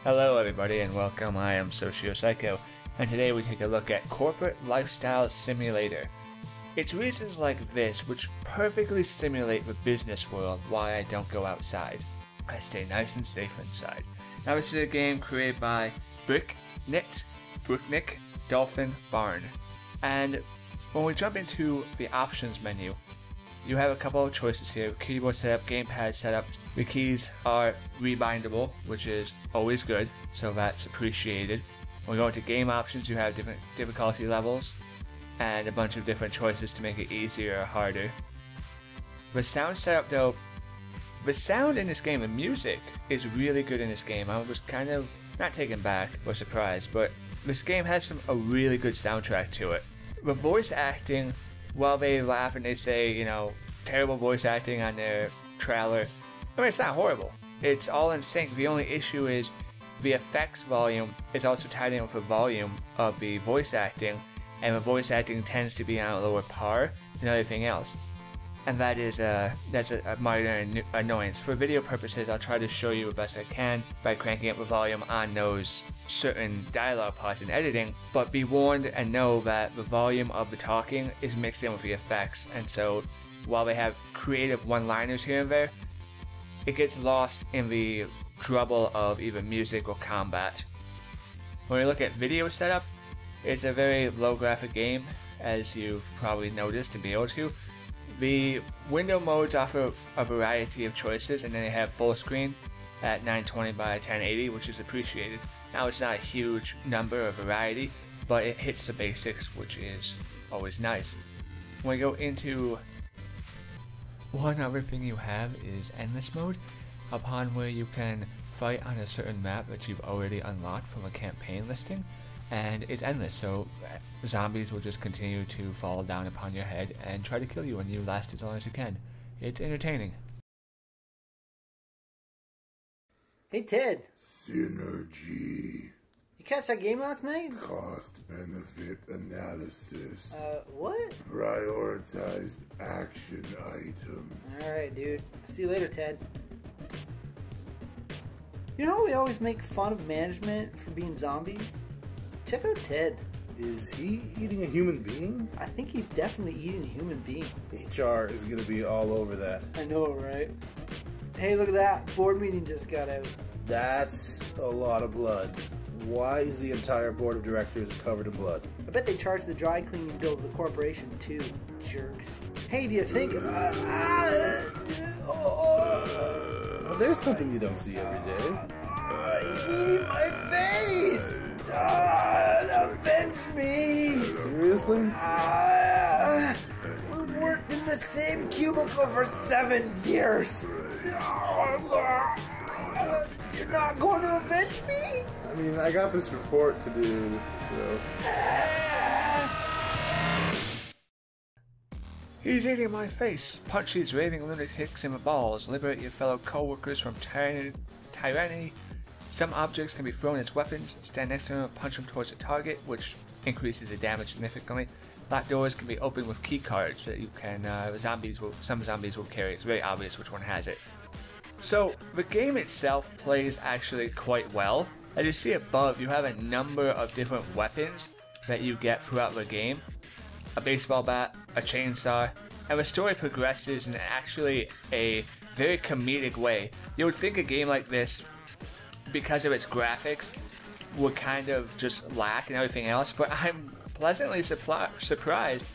Hello everybody and welcome, I am SocioPsycho, and today we take a look at Corporate Lifestyle Simulator. It's reasons like this which perfectly simulate the business world why I don't go outside. I stay nice and safe inside. Now this is a game created by biqnic-Dolphin Barn, and when we jump into the options menu, you have a couple of choices here: keyboard setup, gamepad setup. The keys are rebindable, which is always good, so that's appreciated. When we go into game options, you have different difficulty levels and a bunch of different choices to make it easier or harder. The sound setup though, the sound in this game, the music is really good in this game. I was kind of not taken back or surprised, but this game has a really good soundtrack to it. The voice acting, while they laugh and they say, you know, terrible voice acting on their trailer, I mean, it's not horrible. It's all in sync. The only issue is the effects volume is also tied in with the volume of the voice acting, and the voice acting tends to be on a lower par than everything else. And that's a minor annoyance. For video purposes, I'll try to show you the best I can by cranking up the volume on those certain dialogue parts in editing, but be warned and know that the volume of the talking is mixed in with the effects, and so while they have creative one-liners here and there, it gets lost in the trouble of either music or combat. When we look at video setup, it's a very low graphic game, as you've probably noticed and be able to. The window modes offer a variety of choices, and then they have full screen at 920 by 1080, which is appreciated. Now it's not a huge number or variety, but it hits the basics, which is always nice. When we go into one other thing you have is endless mode, upon where you can fight on a certain map that you've already unlocked from a campaign listing, and it's endless, so zombies will just continue to fall down upon your head and try to kill you, and you last as long as you can. It's entertaining. Hey Ted, Synergy. you catch that game last night? Cost-benefit analysis. What? Prioritized action items. Alright, dude. See you later, Ted. You know how we always make fun of management for being zombies? Check out Ted. Is he eating a human being? I think he's definitely eating a human being. HR is going to be all over that. I know, right? Hey, look at that. Board meeting just got out. That's a lot of blood. Why is the entire board of directors covered in blood? I bet they charge the dry cleaning bill to the corporation too, jerks. Hey, do you think... Well, there's something you don't see every day. He's eating my face! Avenge me! Seriously? We've worked in the same cubicle for 7 years. You're not going to avenge me? I mean, I got this report to do, so... Yes! He's eating my face! Punch these raving lunatics in the balls. Liberate your fellow co-workers from tyranny. Some objects can be thrown as weapons. Stand next to them and punch them towards the target, which increases the damage significantly. Locked doors can be opened with key cards that you can. Some zombies will carry. It's very obvious which one has it. So the game itself plays actually quite well. As you see above, you have a number of different weapons that you get throughout the game. A baseball bat, a chainsaw, and the story progresses in actually a very comedic way. You would think a game like this, because of its graphics, would kind of just lack and everything else, but I'm pleasantly surprised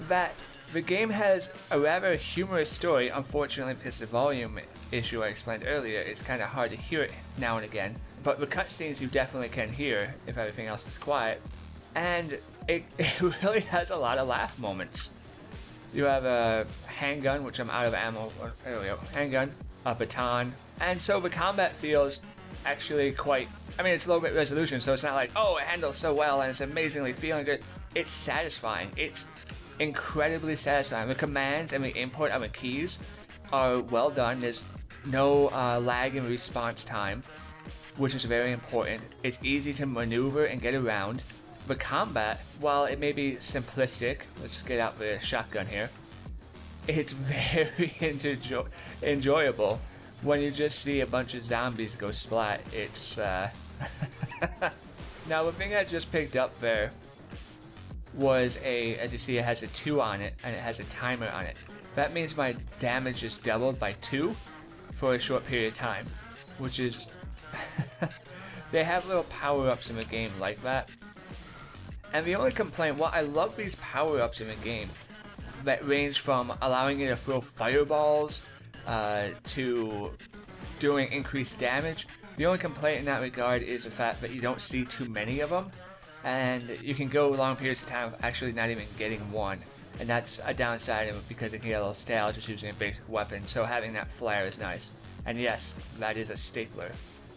that the game has a rather humorous story. Unfortunately, because the volume issue I explained earlier, it's kind of hard to hear it now and again, but the cutscenes you definitely can hear if everything else is quiet, and it really has a lot of laugh moments. You have a handgun, which I'm out of ammo. There we go. Handgun, a baton, and so the combat feels actually quite, I mean, it's low bit resolution, so it's not like, oh, it handles so well and it's amazingly feeling good. It's satisfying. It's incredibly satisfying. The commands and the input of the keys are well done. There's no lag in response time, which is very important. It's easy to maneuver and get around. The combat, while it may be simplistic, let's get out the shotgun here, it's very enjoyable. when you just see a bunch of zombies go splat, it's Now the thing I just picked up there was as you see, it has a 2 on it and it has a timer on it. That means my damage is doubled by 2 for a short period of time, which is they have little power-ups in the game like that. And the only complaint, well, I love these power-ups in the game that range from allowing you to throw fireballs to doing increased damage. The only complaint in that regard is the fact that you don't see too many of them, and you can go long periods of time of actually not even getting one. And that's a downside of it because it can get a little stale just using a basic weapon, so having that flare is nice. And yes, that is a stapler.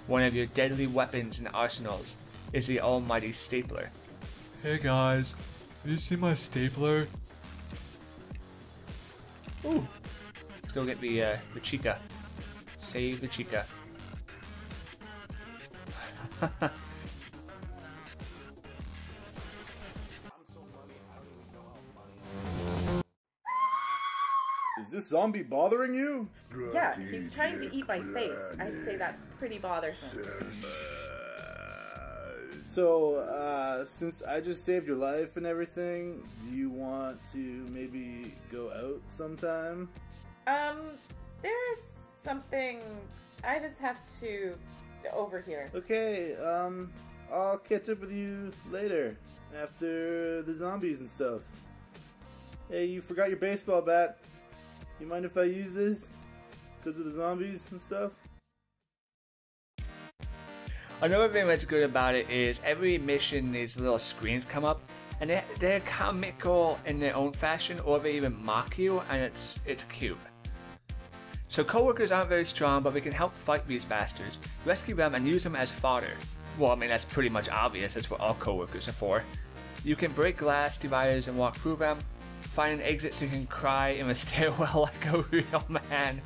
One of your deadly weapons and arsenals is the almighty stapler. Hey guys, have you seen my stapler? Ooh. Let's go get the chica. Save the chica. Is this zombie bothering you? Yeah, he's trying to eat my face. I'd say that's pretty bothersome. So, since I just saved your life and everything, do you want to maybe go out sometime? There's something I just have to over here. Okay, I'll catch up with you later, after the zombies and stuff. Hey, you forgot your baseball bat. You mind if I use this? Because of the zombies and stuff? Another thing that's good about it is every mission these little screens come up, and they're comical in their own fashion, or they even mock you, and it's cute. So coworkers aren't very strong, but we can help fight these bastards, rescue them, and use them as fodder. Well, I mean, that's pretty much obvious. That's what all coworkers are for. You can break glass dividers and walk through them. Find an exit so you can cry in a stairwell like a real man.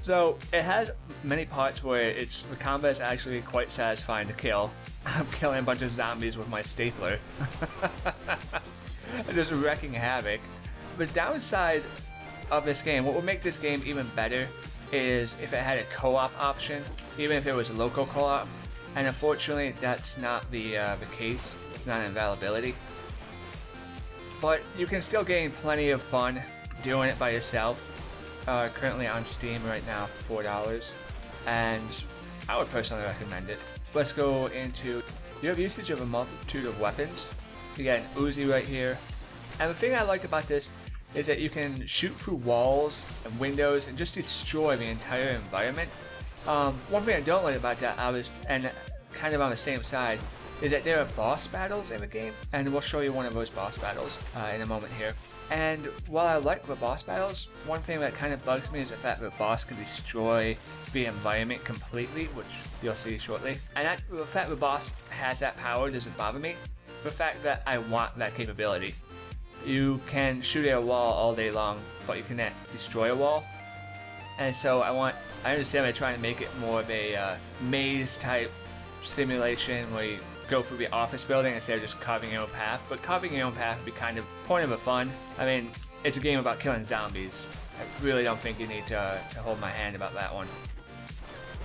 So it has many parts where the combat is actually quite satisfying to kill. I'm killing a bunch of zombies with my stapler. Just wrecking havoc. The downside of this game, what would make this game even better, is if it had a co-op option, even if it was a local co-op. And unfortunately, that's not the case. It's not an availability. But you can still gain plenty of fun doing it by yourself. Currently on Steam right now for $4, and I would personally recommend it. Let's go into, you have usage of a multitude of weapons. You got an Uzi right here, and the thing I like about this is that you can shoot through walls and windows and just destroy the entire environment. One thing I don't like about that, and kind of on the same side, is that there are boss battles in the game, and we'll show you one of those boss battles in a moment here. And while I like the boss battles, one thing that kind of bugs me is the fact that the boss can destroy the environment completely, which you'll see shortly. And the fact the boss has that power doesn't bother me. The fact that I want that capability. You can shoot at a wall all day long, but you cannot destroy a wall. And so I understand they're trying to make it more of a maze type simulation where you go through the office building instead of just carving your own path, but carving your own path would be kind of point of the fun. I mean, it's a game about killing zombies. I really don't think you need to hold my hand about that one.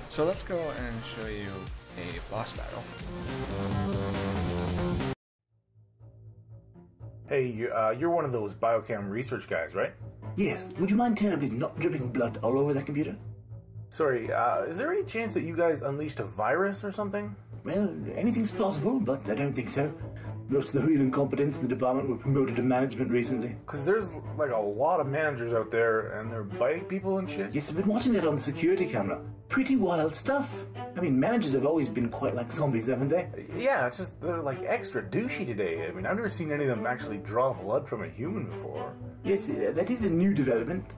So let's go and show you a boss battle. Hey, you're one of those biochem research guys, right? Yes. Would you mind terribly not dripping blood all over that computer? Sorry, is there any chance that you guys unleashed a virus or something? Well, anything's possible, but I don't think so. Most of the real incompetents in the department were promoted to management recently. Because there's like a lot of managers out there and they're biting people and shit. Yes, I've been watching that on the security camera. Pretty wild stuff. I mean, managers have always been quite like zombies, haven't they? Yeah, it's just they're like extra douchey today. I mean, I've never seen any of them actually draw blood from a human before. Yes, that is a new development.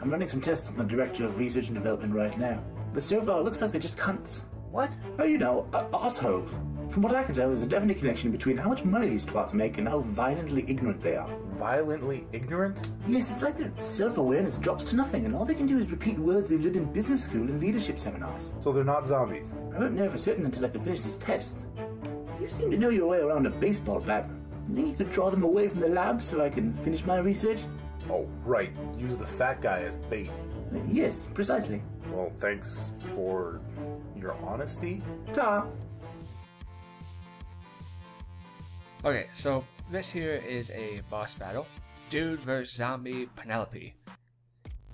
I'm running some tests on the Director of Research and Development right now. But so far, it looks like they're just cunts. What? Oh, you know, assholes. From what I can tell, there's a definite connection between how much money these twats make and how violently ignorant they are. Violently ignorant? Yes, it's like their self-awareness drops to nothing, and all they can do is repeat words they've learned in business school and leadership seminars. So they're not zombies? I won't know for certain until I can finish this test. You seem to know your way around a baseball bat. You think you could draw them away from the lab so I can finish my research? Oh, right. Use the fat guy as bait. Yes, precisely. Well, thanks for your honesty. Ta. Okay, so this here is a boss battle. Dude vs. zombie Penelope.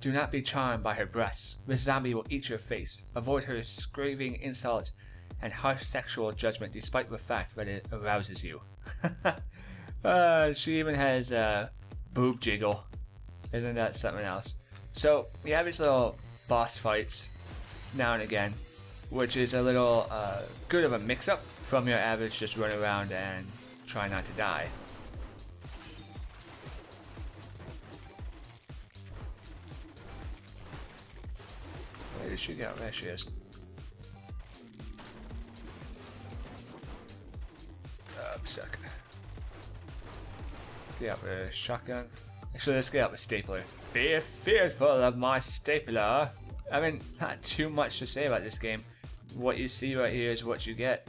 Do not be charmed by her breasts. This zombie will eat your face. Avoid her screaming insults and harsh sexual judgment despite the fact that it arouses you. She even has a boob jiggle. Isn't that something else? So you have these little boss fights now and again, which is a little good of a mix-up from your average just run around and try not to die. Where did she go? There she is. Second. Get out with a shotgun. Actually, let's get out with stapler. Be fearful of my stapler. I mean, not too much to say about this game. What you see right here is what you get.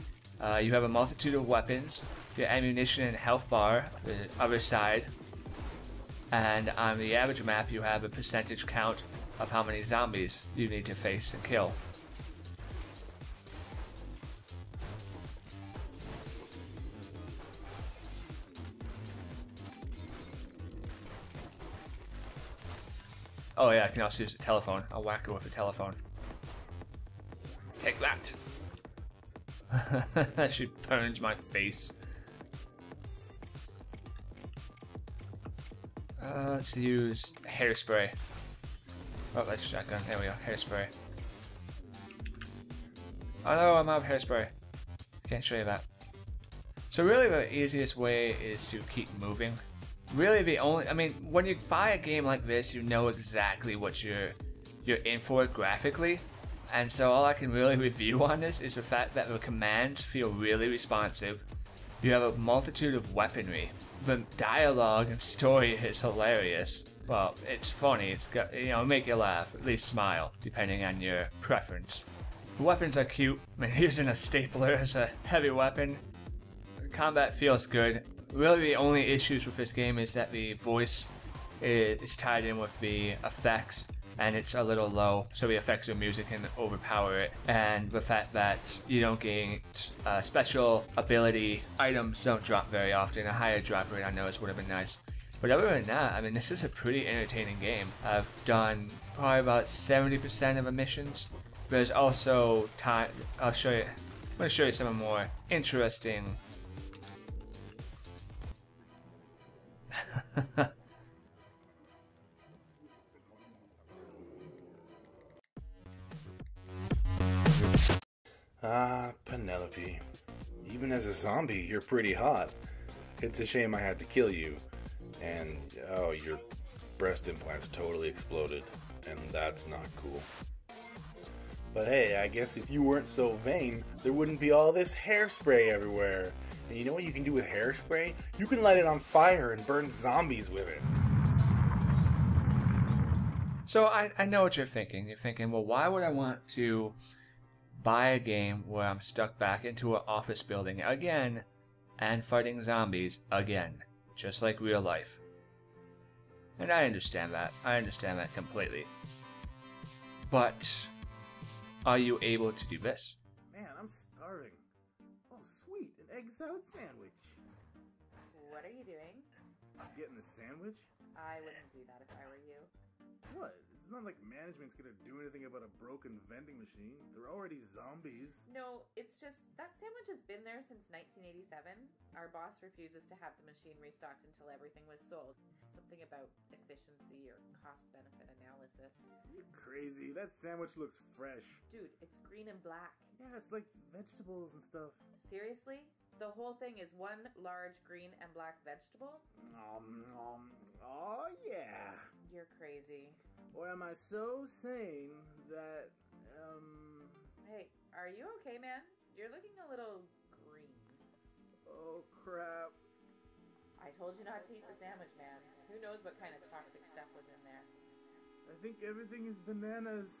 You have a multitude of weapons, your ammunition and health bar, the other side. And on the average map, you have a percentage count of how many zombies you need to face and kill. Oh yeah, I can also use the telephone. I'll whack her with the telephone. Take that! She burns my face. Let's use hairspray. Oh, that's shotgun. There we go. Hairspray. Oh no, I'm out of hairspray. Can't show you that. So really the easiest way is to keep moving. Really the only, I mean, when you buy a game like this, you know exactly what you're in for graphically. And so all I can really review on this is the fact that the commands feel really responsive. You have a multitude of weaponry. The dialogue and story is hilarious. Well, it's funny, it's got, you know, make you laugh, at least smile, depending on your preference. The weapons are cute. I mean, using a stapler as a heavy weapon. Combat feels good. Really the only issues with this game is that the voice is tied in with the effects and it's a little low, so the effects of music can overpower it, and the fact that you don't gain special ability items don't drop very often. A higher drop rate I noticed would have been nice. But other than that, I mean, this is a pretty entertaining game. I've done probably about 70% of the missions. There's also time, I'm going to show you some more interesting Ah, Penelope. Even as a zombie, you're pretty hot. It's a shame I had to kill you. And, oh, your breast implants totally exploded. And that's not cool. But hey, I guess if you weren't so vain, there wouldn't be all this hairspray everywhere. And you know what you can do with hairspray? You can light it on fire and burn zombies with it. So I know what you're thinking. You're thinking, well, why would I want to buy a game where I'm stuck back into an office building again and fighting zombies again, just like real life? And I understand that. I understand that completely. But are you able to do this? Man, I'm starving. Oh, sweet, an egg salad sandwich. What are you doing? Getting the sandwich? I wouldn't do that if I were you. What? It's not like management's gonna do anything about a broken vending machine. They're already zombies. No, it's just that sandwich has been there since 1987. Our boss refuses to have the machine restocked until everything was sold. Something about efficiency or cost-benefit analysis. You're crazy. That sandwich looks fresh. Dude, it's green and black. Yeah, it's like vegetables and stuff. Seriously? The whole thing is one large green and black vegetable? Oh, yeah. You're crazy. Or am I so sane that, Hey, are you okay, man? You're looking a little green. oh crap. I told you not to eat the sandwich, man. Who knows what kind of toxic stuff was in there? I think everything is bananas.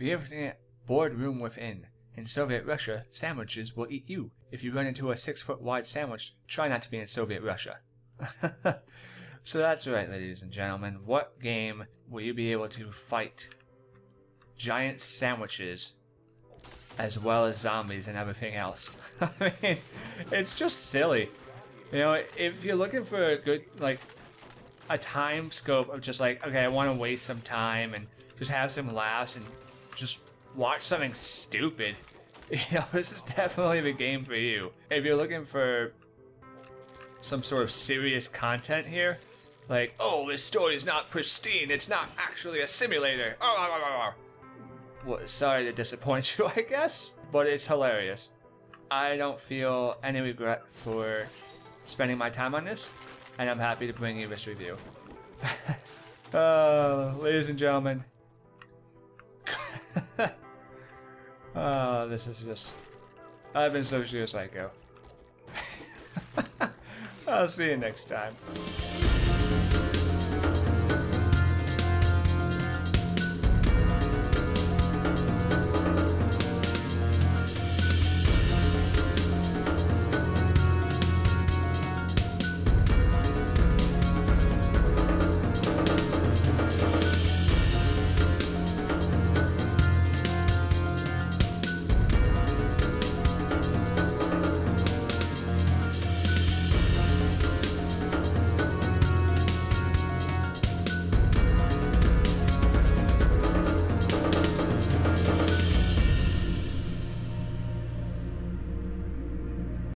The boardroom within. In Soviet Russia, sandwiches will eat you. If you run into a 6-foot wide sandwich, try not to be in Soviet Russia. So that's right, ladies and gentlemen. What game will you be able to fight giant sandwiches as well as zombies and everything else? I mean, it's just silly. You know, if you're looking for a good, like, a time scope of just like, okay, I want to waste some time and just have some laughs and just watch something stupid, you know, this is definitely the game for you. If you're looking for some sort of serious content here, like, oh, this story is not pristine, it's not actually a simulator. Well, sorry to disappoint you, I guess, but it's hilarious. I don't feel any regret for spending my time on this, and I'm happy to bring you this review. Ladies and gentlemen. This is just... I've been SocioPsycho. I'll see you next time.